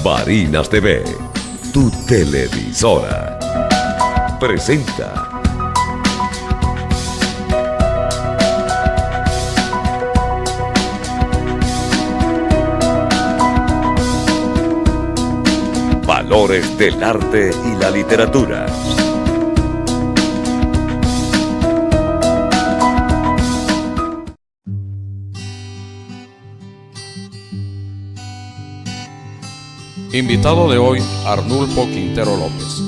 Barinas TV, tu televisora, presenta Valores del arte y la literatura. Invitado de hoy, Arnulfo Quintero López.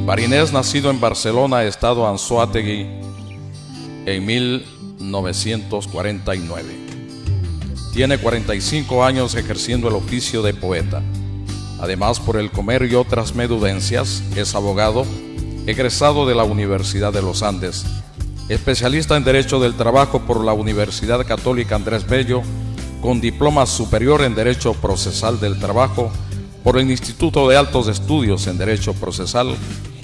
Barinés nacido en Barcelona, estado Anzoátegui, en 1949. Tiene 45 años ejerciendo el oficio de poeta. Además, por el comer y otras menudencias, es abogado, egresado de la Universidad de los Andes, especialista en Derecho del Trabajo por la Universidad Católica Andrés Bello, con diploma superior en Derecho Procesal del Trabajo por el Instituto de Altos Estudios en Derecho Procesal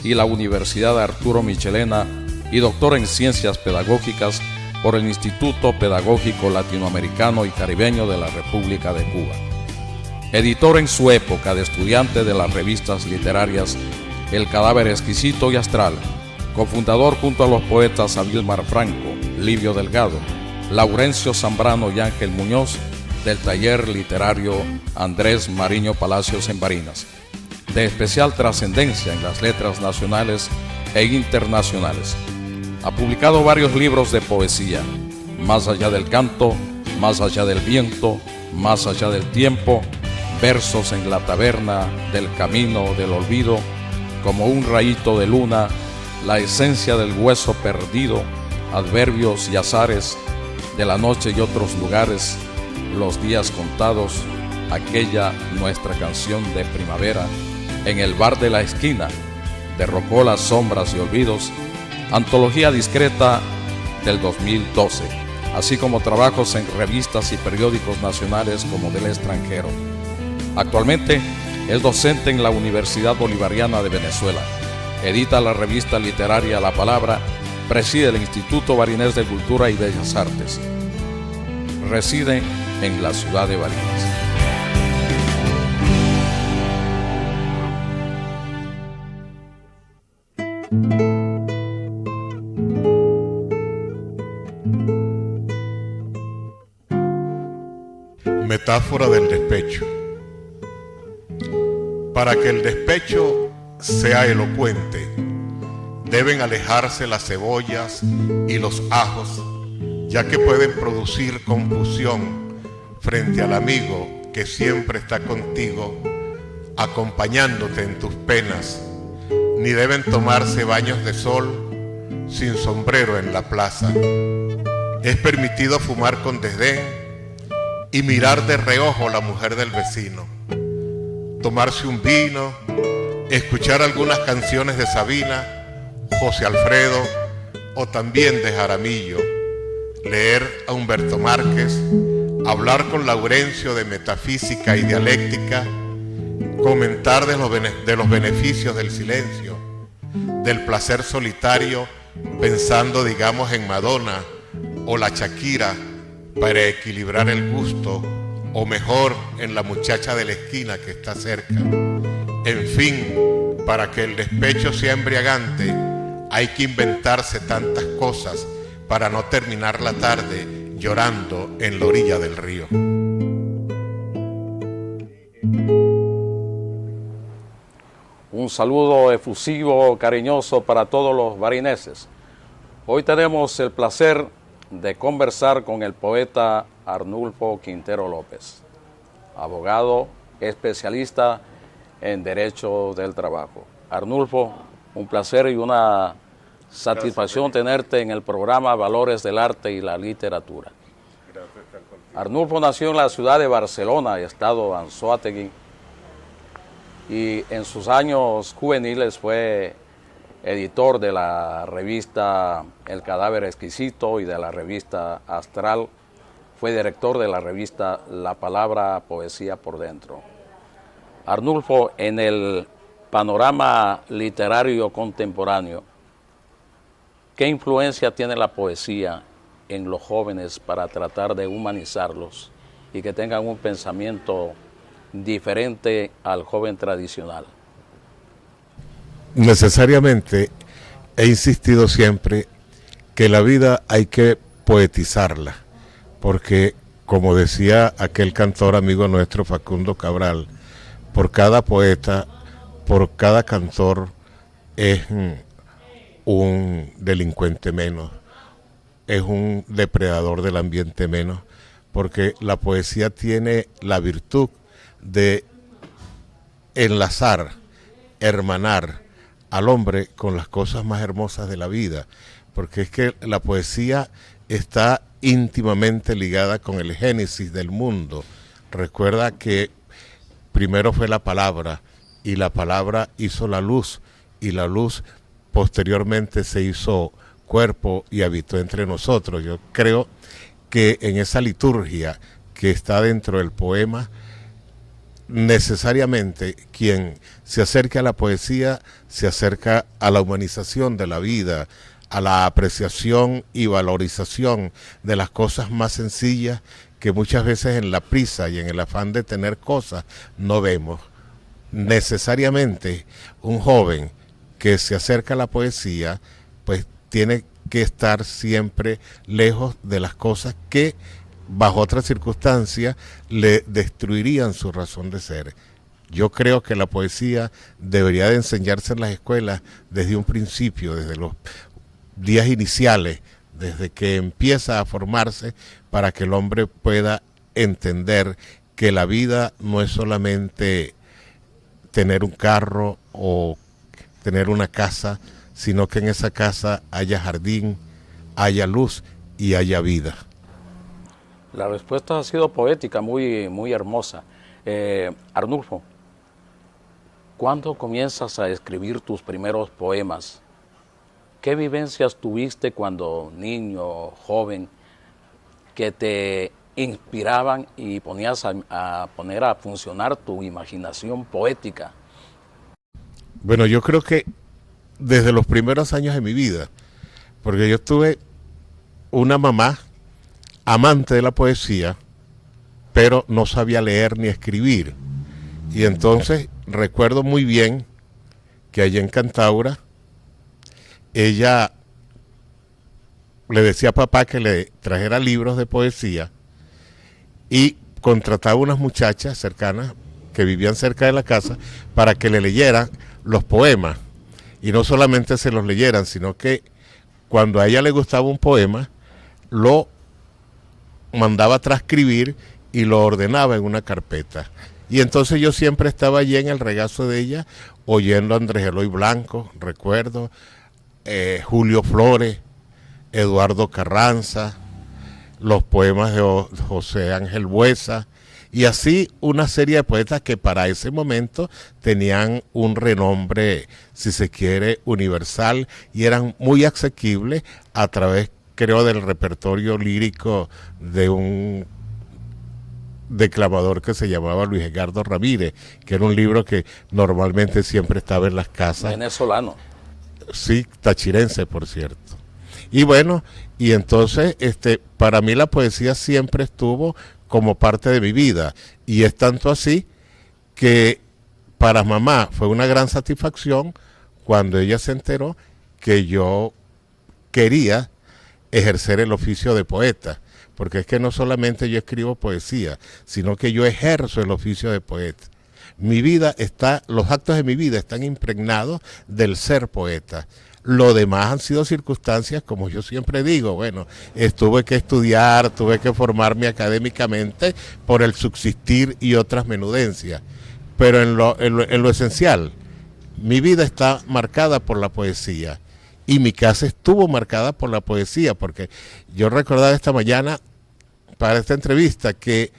y la Universidad Arturo Michelena, y doctor en Ciencias Pedagógicas por el Instituto Pedagógico Latinoamericano y Caribeño de la República de Cuba. Editor en su época de estudiante de las revistas literarias El Cadáver Exquisito y Astral, cofundador junto a los poetas Abilmar Franco, Livio Delgado, Laurencio Zambrano y Ángel Muñoz, del taller literario Andrés Mariño Palacios en Barinas, de especial trascendencia en las letras nacionales e internacionales. Ha publicado varios libros de poesía: Más allá del canto, Más allá del viento, Más allá del tiempo, Versos en la taberna, Del camino del olvido, Como un rayito de luna, La esencia del hueso perdido, Adverbios y azares, De la noche y otros lugares, Los días contados, Aquella nuestra canción de primavera, En el bar de la esquina, De rocolas, sombras y olvidos, antología discreta del 2012, así como trabajos en revistas y periódicos nacionales como del extranjero. Actualmente es docente en la Universidad Bolivariana de Venezuela, edita la revista literaria La Palabra, preside el Instituto Barinés de Cultura y Bellas Artes. Reside en la ciudad de Barinas. Metáfora del despecho. Para que el despecho sea elocuente, deben alejarse las cebollas y los ajos, ya que pueden producir confusión frente al amigo que siempre está contigo, acompañándote en tus penas. Ni deben tomarse baños de sol sin sombrero en la plaza. Es permitido fumar con desdén y mirar de reojo a la mujer del vecino, tomarse un vino, escuchar algunas canciones de Sabina, José Alfredo o también de Jaramillo, leer a Humberto Márquez, hablar con Laurencio de metafísica y dialéctica, comentar de los beneficios del silencio, del placer solitario, pensando, digamos, en Madonna o la Shakira para equilibrar el gusto, o mejor, en la muchacha de la esquina que está cerca. En fin, para que el despecho sea embriagante, hay que inventarse tantas cosas para no terminar la tarde llorando en la orilla del río. Un saludo efusivo, cariñoso para todos los barineses. Hoy tenemos el placer de conversar con el poeta Arnulfo Quintero López, abogado especialista en Derecho del Trabajo. Arnulfo, un placer y una satisfacción tenerte en el programa Valores del Arte y la Literatura. Arnulfo nació en la ciudad de Barcelona, estado Anzoátegui, y en sus años juveniles fue editor de la revista El Cadáver Exquisito y de la revista Astral. Fue director de la revista La Palabra, Poesía por Dentro. Arnulfo, en el panorama literario contemporáneo, ¿qué influencia tiene la poesía en los jóvenes para tratar de humanizarlos y que tengan un pensamiento diferente al joven tradicional? Necesariamente he insistido siempre que la vida hay que poetizarla, porque como decía aquel cantor amigo nuestro Facundo Cabral, por cada poeta, por cada cantor es un delincuente menos, es un depredador del ambiente menos, porque la poesía tiene la virtud de enlazar, hermanar al hombre con las cosas más hermosas de la vida, porque es que la poesía está íntimamente ligada con el génesis del mundo. Recuerda que primero fue la palabra, y la palabra hizo la luz, y la luz posteriormente se hizo cuerpo y habitó entre nosotros. Yo creo que en esa liturgia que está dentro del poema, necesariamente quien se acerca a la poesía se acerca a la humanización de la vida, a la apreciación y valorización de las cosas más sencillas que muchas veces en la prisa y en el afán de tener cosas no vemos. Necesariamente un joven que se acerca a la poesía pues tiene que estar siempre lejos de las cosas que bajo otras circunstancias le destruirían su razón de ser. Yo creo que la poesía debería de enseñarse en las escuelas desde un principio, desde los días iniciales, desde que empieza a formarse, para que el hombre pueda entender que la vida no es solamente tener un carro o tener una casa, sino que en esa casa haya jardín, haya luz y haya vida. La respuesta ha sido poética, muy hermosa. Arnulfo, ¿cuándo comienzas a escribir tus primeros poemas? ¿Qué vivencias tuviste cuando niño, joven, que te inspiraban y ponías a poner a funcionar tu imaginación poética? Bueno, yo creo que desde los primeros años de mi vida, porque yo tuve una mamá amante de la poesía, pero no sabía leer ni escribir. Y entonces recuerdo muy bien que allá en Cantaura, ella le decía a papá que le trajera libros de poesía y contrataba unas muchachas cercanas que vivían cerca de la casa para que le leyeran los poemas. Y no solamente se los leyeran, sino que cuando a ella le gustaba un poema, lo mandaba a transcribir y lo ordenaba en una carpeta. Y entonces yo siempre estaba allí en el regazo de ella, oyendo a Andrés Eloy Blanco, recuerdo, Julio Flores, Eduardo Carranza, los poemas de José Ángel Buesa, y así una serie de poetas que para ese momento tenían un renombre, si se quiere, universal, y eran muy asequibles a través, creo, del repertorio lírico de un declamador que se llamaba Luis Edgardo Ramírez, que era un libro que normalmente siempre estaba en las casas. Venezolano. Sí, tachirense, por cierto. Y bueno, y entonces para mí la poesía siempre estuvo como parte de mi vida, y es tanto así que para mamá fue una gran satisfacción cuando ella se enteró que yo quería ejercer el oficio de poeta, porque es que no solamente yo escribo poesía, sino que yo ejerzo el oficio de poeta. Mi vida los actos de mi vida están impregnados del ser poeta. Lo demás han sido circunstancias, como yo siempre digo, bueno, tuve que estudiar, tuve que formarme académicamente por el subsistir y otras menudencias, pero en lo esencial, mi vida está marcada por la poesía. Y mi casa estuvo marcada por la poesía, porque yo recordaba esta mañana para esta entrevista que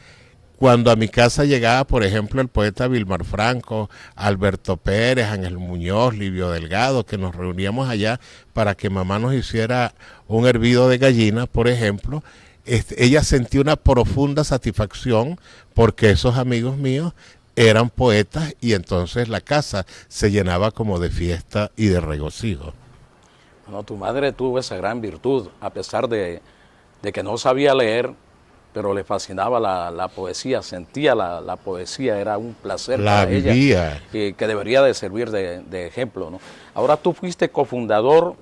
cuando a mi casa llegaba, por ejemplo, el poeta Vilmar Franco, Alberto Pérez, Ángel Muñoz, Livio Delgado, que nos reuníamos allá para que mamá nos hiciera un hervido de gallina, por ejemplo, ella sentía una profunda satisfacción porque esos amigos míos eran poetas y entonces la casa se llenaba como de fiesta y de regocijo. Bueno, tu madre tuvo esa gran virtud, a pesar de que no sabía leer, pero le fascinaba la poesía, sentía la poesía, era un placer La para ella, vivía. que debería de servir de ejemplo, ¿no? Ahora tú fuiste cofundador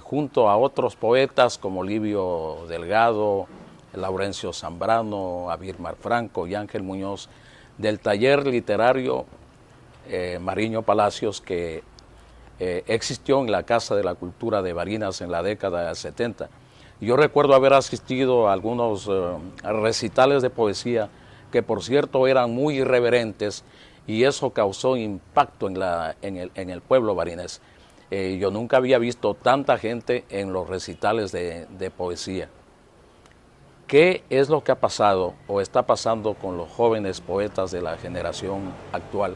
junto a otros poetas como Livio Delgado, Laurencio Zambrano, Abirmar Franco y Ángel Muñoz, del taller literario Mariño Palacios, que existió en la Casa de la Cultura de Barinas en la década del 70. Yo recuerdo haber asistido a algunos recitales de poesía que, por cierto, eran muy irreverentes, y eso causó impacto en el pueblo barinés. Yo nunca había visto tanta gente en los recitales de poesía. ¿Qué es lo que ha pasado o está pasando con los jóvenes poetas de la generación actual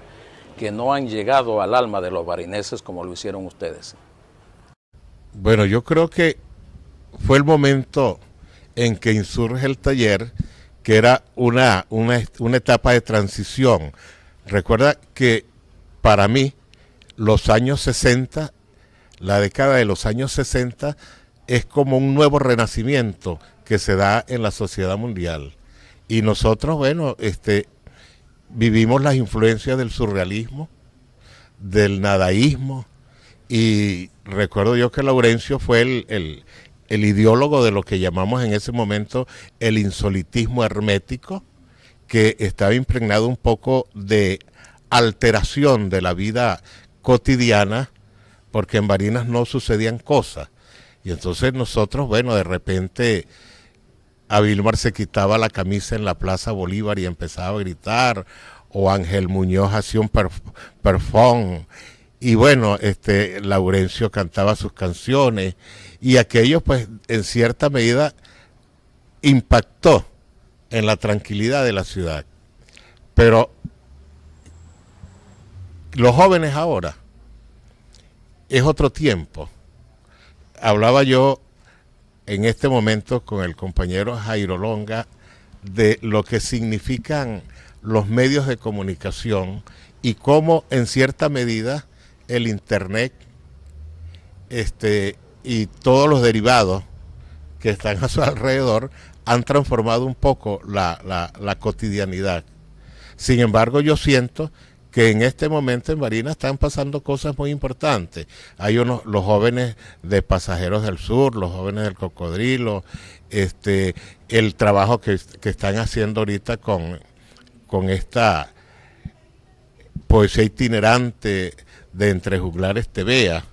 que no han llegado al alma de los barineses como lo hicieron ustedes? Bueno, yo creo que fue el momento en que insurge el taller, que era una etapa de transición. Recuerda que para mí los años 60, la década de los años 60, es como un nuevo renacimiento que se da en la sociedad mundial. Y nosotros, bueno, vivimos las influencias del surrealismo, del nadaísmo, y recuerdo yo que Laurencio fue el ideólogo de lo que llamamos en ese momento el insolitismo hermético, que estaba impregnado un poco de alteración de la vida cotidiana, porque en Barinas no sucedían cosas. Y entonces nosotros, bueno, de repente Abirmar se quitaba la camisa en la Plaza Bolívar y empezaba a gritar, o Ángel Muñoz hacía un perform, y bueno, Laurencio cantaba sus canciones, y aquello pues en cierta medida impactó en la tranquilidad de la ciudad. Pero los jóvenes ahora es otro tiempo. Hablaba yo en este momento con el compañero Jairo Longa de lo que significan los medios de comunicación y cómo en cierta medida el internet y todos los derivados que están a su alrededor han transformado un poco la cotidianidad. Sin embargo, yo siento que en este momento en Barinas están pasando cosas muy importantes. Hay los jóvenes de Pasajeros del Sur, los jóvenes del Cocodrilo, el trabajo que están haciendo ahorita con esta poesía itinerante de Entre Juglares Tevea,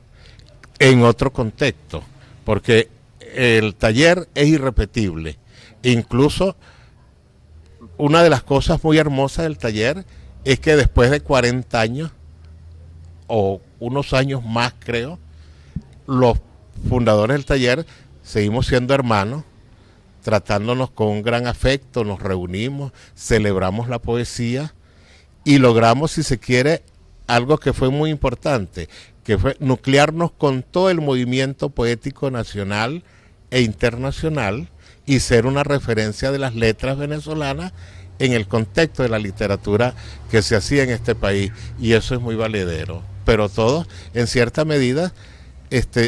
en otro contexto, porque el taller es irrepetible. Incluso una de las cosas muy hermosas del taller es que después de 40 años, o unos años más creo, los fundadores del taller seguimos siendo hermanos, tratándonos con un gran afecto, nos reunimos, celebramos la poesía y logramos, si se quiere, algo que fue muy importante, que fue nuclearnos con todo el movimiento poético nacional e internacional y ser una referencia de las letras venezolanas en el contexto de la literatura que se hacía en este país, y eso es muy valedero. Pero todos, en cierta medida,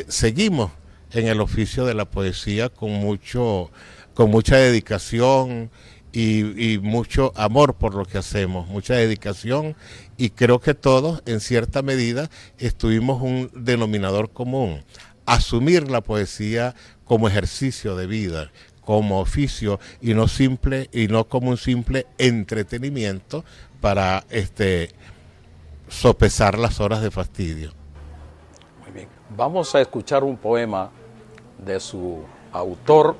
seguimos en el oficio de la poesía con mucha dedicación y mucho amor por lo que hacemos, mucha dedicación, y creo que todos, en cierta medida, estuvimos un denominador común: asumir la poesía como ejercicio de vida, como oficio, y no como un simple entretenimiento para sopesar las horas de fastidio. Muy bien. Vamos a escuchar un poema de su autor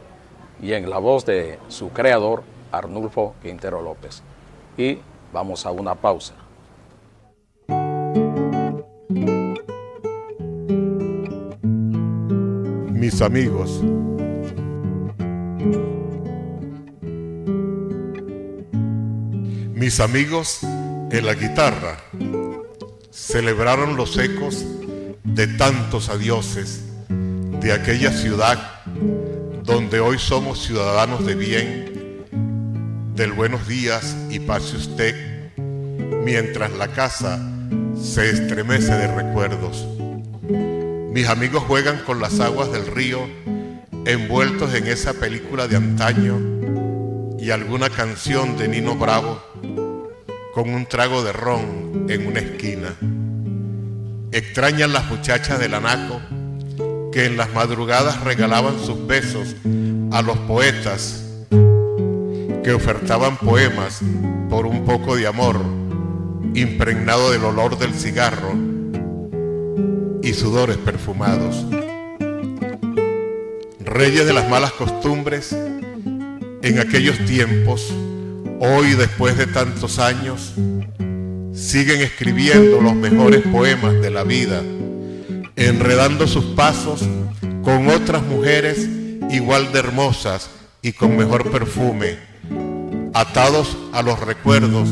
y en la voz de su creador, Arnulfo Quintero López. Y vamos a una pausa. Mis amigos, mis amigos en la guitarra celebraron los ecos de tantos adioses de aquella ciudad donde hoy somos ciudadanos de bien, del buenos días y pase usted, mientras la casa se estremece de recuerdos. Mis amigos juegan con las aguas del río, envueltos en esa película de antaño, y alguna canción de Nino Bravo con un trago de ron en una esquina. Extrañan las muchachas del anaco que en las madrugadas regalaban sus besos a los poetas que ofertaban poemas por un poco de amor impregnado del olor del cigarro y sudores perfumados. Reyes de las malas costumbres, en aquellos tiempos, hoy después de tantos años, siguen escribiendo los mejores poemas de la vida, enredando sus pasos con otras mujeres igual de hermosas y con mejor perfume, atados a los recuerdos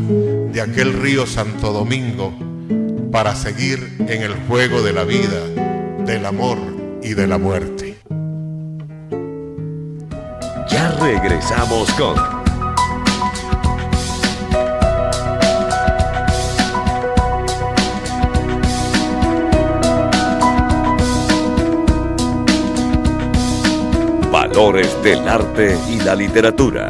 de aquel río Santo Domingo para seguir en el juego de la vida, del amor y de la muerte. Ya regresamos con Valores del Arte y la Literatura.